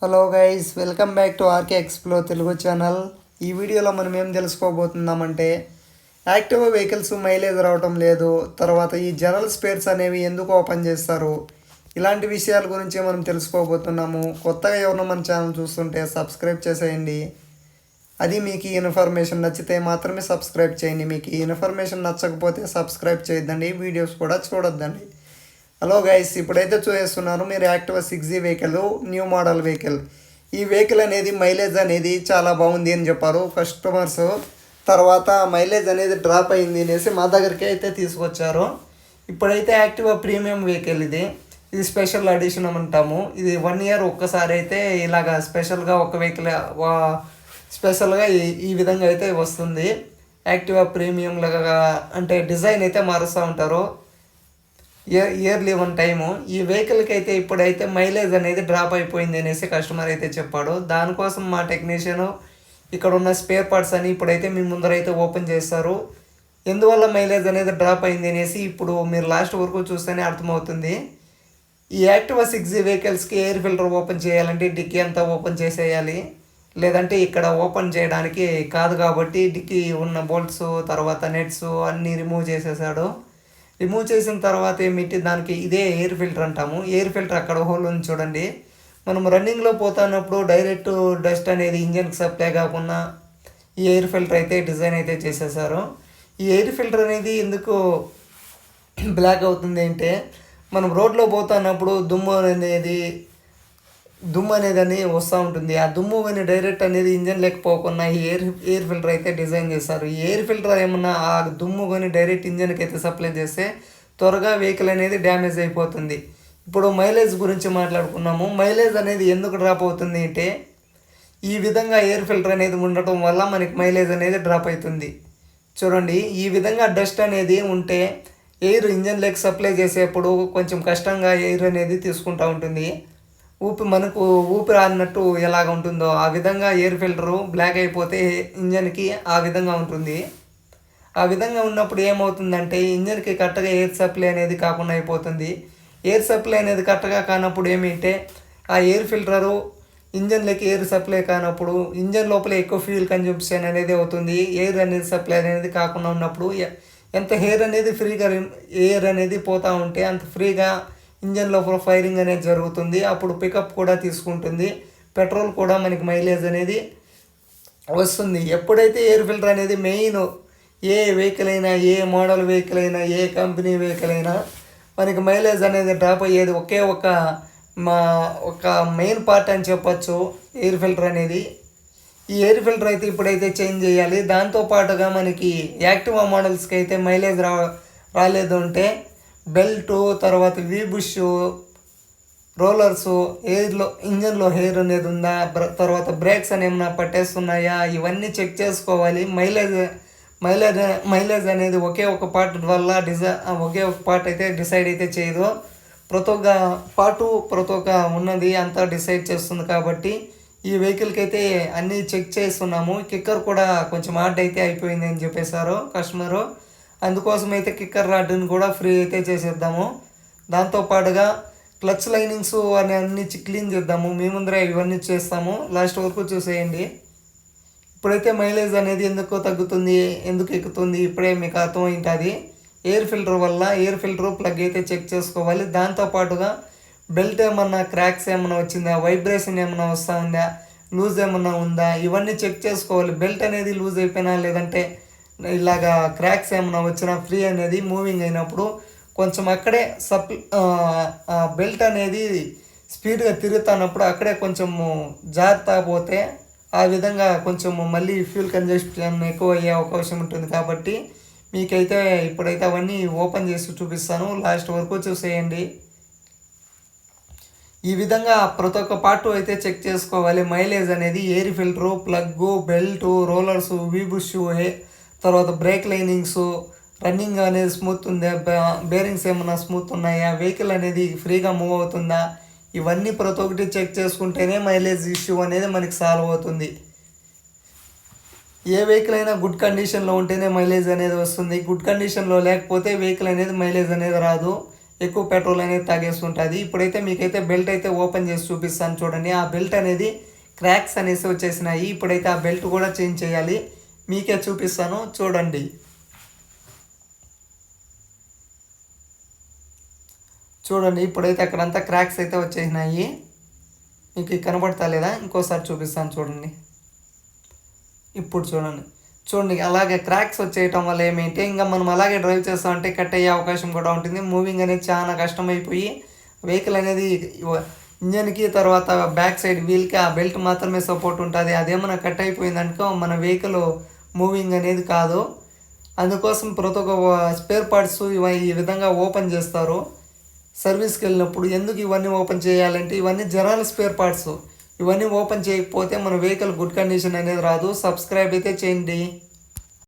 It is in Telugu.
Hello guys, welcome back to R K explore Telugu channel. ఈ వీడియోలో మనం ఏం తెలుసుకోబోతున్నామంటే యాక్టివ్ వెహికల్స్ మైలేజ్ రావటం లేదు, తర్వాత ఈ జనరల్ స్పేర్స్ అనేవి ఎందుకు ఓపెన్ చేస్తారు, ఇలాంటి విషయాల గురించి మనం తెలుసుకోబోతున్నాము. కొత్తగా ఎవరైనా మన ఛానల్ చూస్తుంటే సబ్స్క్రైబ్ చేసేయండి. అది మీకు ఈ ఇన్ఫర్మేషన్ నచ్చితే మాత్రమే సబ్స్క్రైబ్ చేయండి. మీకు ఈ ఇన్ఫర్మేషన్ నచ్చకపోతే సబ్స్క్రైబ్ చేయొద్దండి, వీడియోస్ కూడా చూడొద్దండి. హలో గైస్, ఇప్పుడైతే చూసేస్తున్నారు మీరు Activa 6G vehicle, new model vehicle. ఈ వెహికల్ అనేది మైలేజ్ అనేది చాలా బాగుంది అని చెప్పారు కస్టమర్స్. తర్వాత మైలేజ్ అనేది డ్రాప్ అయింది అనేసి మా దగ్గరికి అయితే తీసుకొచ్చారు. ఇప్పుడైతే యాక్టివా ప్రీమియం వెహికల్ ఇది స్పెషల్ ఎడిషన్ అంటాము. ఇది 1 ఇయర్ ఒక్కసారి అయితే ఇలాగా స్పెషల్గా ఒక వెహికల్ స్పెషల్గా ఈ విధంగా అయితే వస్తుంది. యాక్టివా ప్రీమియం లాగా అంటే డిజైన్ అయితే మారుస్తూ ఉంటారు ఇయర్లీ 1 టైము. ఈ వెహికల్కి అయితే ఇప్పుడైతే మైలేజ్ అనేది డ్రాప్ అయిపోయింది అనేసి కస్టమర్ అయితే చెప్పాడు. దానికోసం మా టెక్నీషియన్ ఇక్కడ ఉన్న స్పేర్ పార్ట్స్ అని ఇప్పుడైతే మీ ముందరైతే ఓపెన్ చేస్తారు. ఎందువల్ల మైలేజ్ అనేది డ్రాప్ అయింది అనేసి ఇప్పుడు మీరు లాస్ట్ వరకు చూస్తేనే అర్థమవుతుంది. ఈ యాక్టివా 6G వెహికల్స్కి ఎయిర్ ఫిల్టర్ ఓపెన్ చేయాలంటే డిక్కీ అంతా ఓపెన్ చేసేయాలి, లేదంటే ఇక్కడ ఓపెన్ చేయడానికి కాదు. కాబట్టి డిక్కీ ఉన్న బోల్ట్స్ తర్వాత నెట్స్ అన్నీ రిమూవ్ చేసేసాడు. రిమూవ్ చేసిన తర్వాత ఏమిటి, దానికి ఇదే ఎయిర్ ఫిల్టర్ అంటాము. ఎయిర్ ఫిల్టర్ అక్కడ హోల్ ఉంది చూడండి. మనం రన్నింగ్లో పోతున్నప్పుడు డైరెక్ట్ డస్ట్ అనేది ఇంజన్కి సప్లై కాకుండా ఈ ఎయిర్ ఫిల్టర్ అయితే డిజైన్ అయితే చేసేసారు. ఈ ఎయిర్ ఫిల్టర్ అనేది ఎందుకు బ్లాక్ అవుతుంది అంటే, మనం రోడ్లో పోతున్నప్పుడు దుమ్ము అనేది వస్తూ ఉంటుంది. ఆ దుమ్ము కానీ డైరెక్ట్ అనేది ఇంజన్ లేకపోకుండా ఈ ఎయిర్ ఫిల్టర్ అయితే డిజైన్ చేస్తారు. ఈ ఎయిర్ ఫిల్టర్ ఏమన్నా ఆ దుమ్ము కానీ డైరెక్ట్ ఇంజన్కి అయితే సప్లై చేస్తే త్వరగా వెహికల్ అనేది డ్యామేజ్ అయిపోతుంది. ఇప్పుడు మైలేజ్ గురించి మాట్లాడుకున్నాము. మైలేజ్ అనేది ఎందుకు డ్రాప్ అవుతుంది అంటే, ఈ విధంగా ఎయిర్ ఫిల్టర్ అనేది ఉండటం వల్ల మనకి మైలేజ్ అనేది డ్రాప్ అవుతుంది. చూడండి, ఈ విధంగా డస్ట్ అనేది ఉంటే ఎయిర్ ఇంజన్లోకి సప్లై చేసేప్పుడు కొంచెం కష్టంగా ఎయిర్ అనేది తీసుకుంటూ ఉంటుంది. మనకు ఊపిరి ఆడినట్టు ఎలాగ ఉంటుందో ఆ విధంగా ఎయిర్ ఫిల్టరు బ్లాక్ అయిపోతే ఇంజన్కి ఆ విధంగా ఉంటుంది. ఆ విధంగా ఉన్నప్పుడు ఏమవుతుందంటే ఇంజన్కి కరెక్ట్గా ఎయిర్ సప్లై అనేది కాకుండా అయిపోతుంది. ఎయిర్ సప్లై అనేది కరెక్ట్గా కానప్పుడు ఏమిటంటే ఆ ఎయిర్ ఫిల్టరు ఇంజన్లోకి ఎయిర్ సప్లై కానప్పుడు ఇంజన్ లోపల ఎక్కువ ఫ్యూయల్ కన్జంప్షన్ అనేది అవుతుంది. ఎయిర్ అనేది సప్లై అనేది కాకుండా ఉన్నప్పుడు ఎంత ఎయిర్ అనేది పోతూ ఉంటే అంత ఫ్రీగా ఇంజన్ లోపల ఫైరింగ్ అనేది జరుగుతుంది. అప్పుడు పికప్ కూడా తీసుకుంటుంది, పెట్రోల్ కూడా మనకి మైలేజ్ అనేది వస్తుంది. ఎప్పుడైతే ఎయిర్ ఫిల్టర్ అనేది మెయిన్ ఏ వెహికల్ అయినా, ఏ మోడల్ వెహికల్ అయినా, ఏ కంపెనీ వెహికల్ అయినా మనకి మైలేజ్ అనేది డ్రాప్ అయ్యేది ఒకే ఒక మెయిన్ పార్ట్ అని చెప్పచ్చు ఎయిర్ ఫిల్టర్ అనేది. ఈ ఎయిర్ ఫిల్టర్ అయితే ఇప్పుడైతే చేంజ్ చేయాలి. దాంతోపాటుగా మనకి యాక్టివా మోడల్స్కి అయితే మైలేజ్ రాలేదు అంటే బెల్టు, తర్వాత వీబుష్, రోలర్సు, ఇంజన్లో హెయిర్ అనేది ఉందా, తర్వాత బ్రేక్స్ అని ఏమన్నా పట్టేస్తున్నాయా, ఇవన్నీ చెక్ చేసుకోవాలి. మైలేజ్ అనేది ఒకే ఒక పార్ట్ వల్ల ఒకే ఒక పార్ట్ అయితే డిసైడ్ అయితే చేయదు. ప్రతి ఒక్క ఉన్నది అంతా డిసైడ్ చేస్తుంది. కాబట్టి ఈ వెహికల్కి అయితే అన్నీ చెక్ చేస్తున్నాము. కిక్కర్ కూడా కొంచెం హార్డ్ అయితే అయిపోయింది అని చెప్పేశారు కస్టమరు. అందుకోసం అయితే కిక్కర్ రాడ్ని కూడా ఫ్రీ అయితే చేసేద్దాము. దాంతోపాటుగా క్లచ్ లైనింగ్స్ అన్నీ క్లీన్ చేద్దాము. మీ ముందరే ఇవన్నీ చేస్తాము, లాస్ట్ వరకు చూసేయండి. ఇప్పుడైతే మైలేజ్ అనేది ఎందుకు తగ్గుతుంది, ఎందుకు ఎక్కుతుంది ఇప్పుడే మీకు అర్థమైంటుంది. ఎయిర్ ఫిల్టర్ వల్ల ఎయిర్ ఫిల్టర్ ప్లగ్ అయితే చెక్ చేసుకోవాలి. దాంతోపాటుగా బెల్ట్ ఏమన్నా క్రాక్స్ ఏమన్నా వచ్చిందా, వైబ్రేషన్ ఏమన్నా వస్తూ ఉందా, లూజ్ ఏమన్నా ఉందా, ఇవన్నీ చెక్ చేసుకోవాలి. బెల్ట్ అనేది లూజ్ అయిపోయినా లేదంటే ఇలాగా క్రాక్స్ ఏమైనా వచ్చినా ఫ్రీ అనేది మూవింగ్ అయినప్పుడు కొంచెం అక్కడే బెల్ట్ అనేది స్పీడ్గా తిరుగుతున్నప్పుడు అక్కడే కొంచెము జాగ్రత్త పోతే ఆ విధంగా కొంచెము మళ్ళీ ఫ్యూల్ కన్జంప్షన్ ఎక్కువ అయ్యే అవకాశం ఉంటుంది. కాబట్టి మీకైతే ఇప్పుడైతే అవన్నీ ఓపెన్ చేసి చూపిస్తాను, లాస్ట్ వరకు చూసేయండి. ఈ విధంగా ప్రతి ఒక్క పార్ట్ అయితే చెక్ చేసుకోవాలి. మైలేజ్ అనేది ఎయిర్ ఫిల్టరు, ప్లగ్గు, బెల్టు, రోలర్సు, వీబుష్, తర్వాత బ్రేక్ లైనింగ్స్, రన్నింగ్ అనేది స్మూత్ ఉందా, బేరింగ్స్ ఏమైనా స్మూత్ ఉన్నాయా, వెహికల్ అనేది ఫ్రీగా మూవ్ అవుతుందా, ఇవన్నీ ప్రతి ఒక్కటి చెక్ చేసుకుంటేనే మైలేజ్ ఇష్యూ అనేది మనకి సాల్వ్ అవుతుంది. ఏ వెహికల్ అయినా గుడ్ కండిషన్లో ఉంటేనే మైలేజ్ అనేది వస్తుంది. గుడ్ కండిషన్లో లేకపోతే వెహికల్ అనేది మైలేజ్ అనేది రాదు. ఎక్కువ పెట్రోల్ అనేది తాగేస్తుంటుంది. ఇప్పుడైతే మీకైతే బెల్ట్ అయితే ఓపెన్ చేసి చూపిస్తాను చూడండి. ఆ బెల్ట్ అనేది క్రాక్స్ అనేసి వచ్చేసినాయి. ఇప్పుడైతే ఆ బెల్ట్ కూడా చేంజ్ చేయాలి, మీకే చూపిస్తాను చూడండి. చూడండి ఇప్పుడైతే అక్కడంతా క్రాక్స్ అయితే వచ్చేసినాయి, మీకు కనబడతా లేదా? ఇంకోసారి చూపిస్తాను చూడండి. ఇప్పుడు చూడండి చూడండి అలాగే క్రాక్స్ వచ్చేయటం వల్ల ఏమేంటి, ఇంకా మనం అలాగే డ్రైవ్ చేస్తామంటే కట్ అయ్యే అవకాశం కూడా ఉంటుంది. మూవింగ్ అనేది చాలా కష్టమైపోయి వెహికల్ అనేది ఇంజన్కి తర్వాత బ్యాక్ సైడ్ వీల్కి ఆ బెల్ట్ మాత్రమే సపోర్ట్ ఉంటుంది. అదేమన్నా కట్ అయిపోయిందనుకో మన వెహికల్ మూవింగ్ అనేది కాదు. అందుకోసం ప్రతి ఒక్క స్పేర్ పార్ట్స్ ఈ విధంగా ఓపెన్ చేస్తారు సర్వీస్కి వెళ్ళినప్పుడు. ఎందుకు ఇవన్నీ ఓపెన్ చేయాలంటే ఇవన్నీ జనరల్ స్పేర్ పార్ట్స్. ఇవన్నీ ఓపెన్ చేయకపోతే మన వెహికల్ గుడ్ కండిషన్ అనేది రాదు. సబ్స్క్రైబ్ అయితే చేయండి.